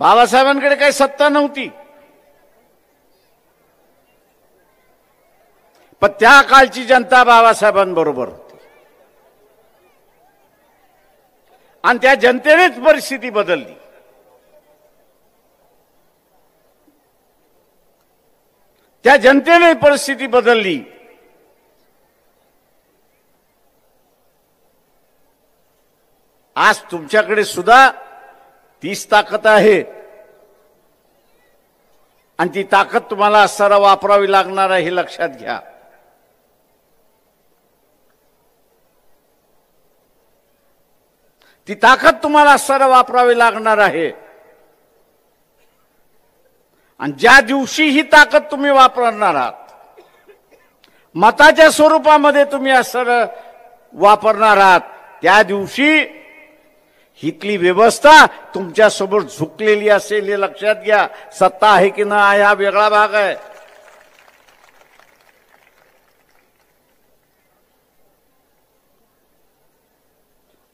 बाबासाहेबांकडे काही सत्ता नव्हती, पण त्या काळची जनता बाबासाहेबांबरोबर होती आणि त्या जनतेनेच परिस्थिती बदलली. त्या जनतेने परिस्थिती बदलली. आज तुमच्याकडे सुद्धा तीच ताकद आहे आणि ती ताकद तुम्हाला असताना वापरावी लागणार आहे हे लक्षात घ्या. ती ताकद तुम्हाला असताना वापरावी लागणार आहे आणि ज्या दिवशी ही ताकद तुम्ही वापरणार आहात, मताच्या स्वरूपामध्ये तुम्ही असताना वापरणार आहात, त्या दिवशी हितली व्यवस्था तुमच्या समोर झुकलेली असेल हे लक्षात घ्या. सत्ता आहे की नाही हा वेगळा भाग आहे.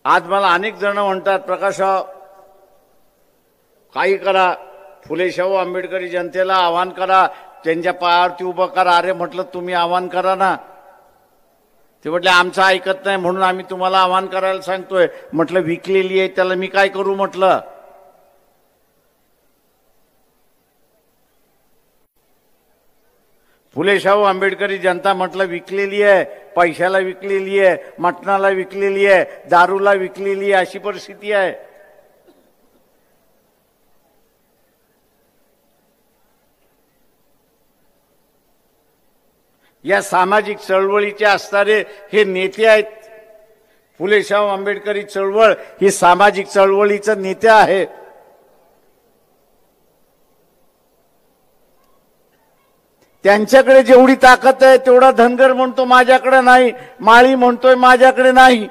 आज मला अनेक जण म्हणतात, प्रकाशराव काही करा, फुले शाहू आंबेडकरी जनतेला आवाहन करा, त्यांच्या पायावरती उभं करा. अरे म्हटलं तुम्ही आवाहन करा ना. ते म्हटले आमचं ऐकत नाही म्हणून आम्ही तुम्हाला आवाहन करायला सांगतोय. म्हटलं विकलेली आहे त्याला मी काय करू म्हटलं. फुले शाहू आंबेडकरी जनता म्हटलं विकलेली आहे, पैशाला विकलेली आहे, मटणाला विकलेली आहे, दारूला विकलेली आहे, अशी परिस्थिती आहे. या सामाजिक चळवळीचे असणारे हे नेते आहेत. फुले शाहू आंबेडकरी चळवळ ही सामाजिक चळवळीचे नेते आहे. त्यांच्याकडे जेवढी ताकद आहे तेवढा धनगर म्हणतो माझ्याकडे नाही, माळी म्हणतोय माझ्याकडे नाही,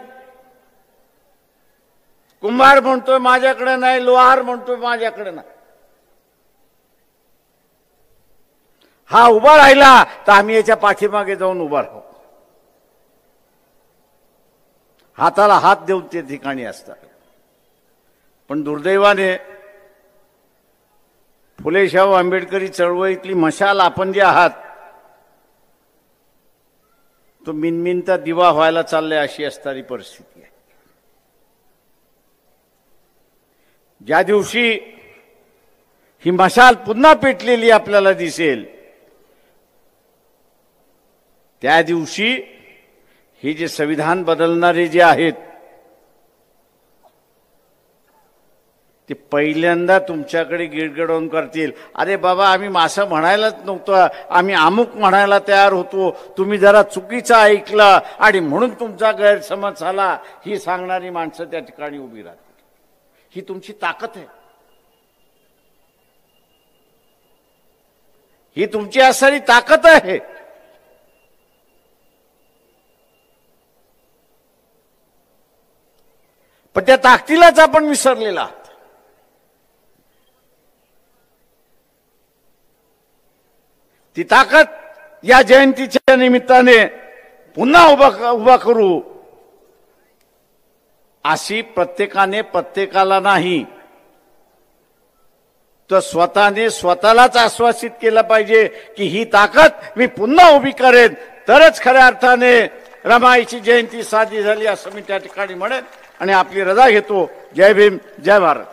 कुंभार म्हणतोय माझ्याकडे नाही, लोहार म्हणतोय माझ्याकडे नाही. हा उभा राहिला तर आम्ही याच्या पाठीमागे जाऊन उभा राहू. हाताला हात देऊन ते ठिकाणी असतात. पण दुर्दैवाने फुले शाहू आंबेडकरी चळवळीतली मशाल आपण जे आहात तो मिनमिनता दिवा व्हायला चाललाय अशी असणारी परिस्थिती आहे. ज्या दिवशी ही मशाल पुन्हा पेटलेली आपल्याला दिसेल त्या दिवशी हे जे संविधान बदलणारे जे आहेत ते पहिल्यांदा तुमच्याकडे गिडगिडवून करतील. अरे बाबा आम्ही मासं म्हणायलाच नव्हतं, आम्ही अमुक म्हणायला तयार होतो, तुम्ही जरा चुकीचं ऐकलं आणि म्हणून तुमचा गैरसमज झाला, ही सांगणारी माणसं त्या ठिकाणी उभी राहतील. ही तुमची ताकद आहे. ही तुमची असणारी ताकद आहे. पण त्या ताकदीलाच आपण विसरलेला आहात. ती ताकद या जयंतीच्या निमित्ताने पुन्हा उभा करू अशी प्रत्येकाने प्रत्येकाला नाही तर स्वतःने स्वतःलाच आश्वासित केलं पाहिजे की ही ताकद मी पुन्हा उभी करेन, तरच खऱ्या अर्थाने रमाईची जयंती साजरी झाली असं मी त्या ठिकाणी म्हणेन आणि आपली रजा घेतो. जय भीम, जय भारत.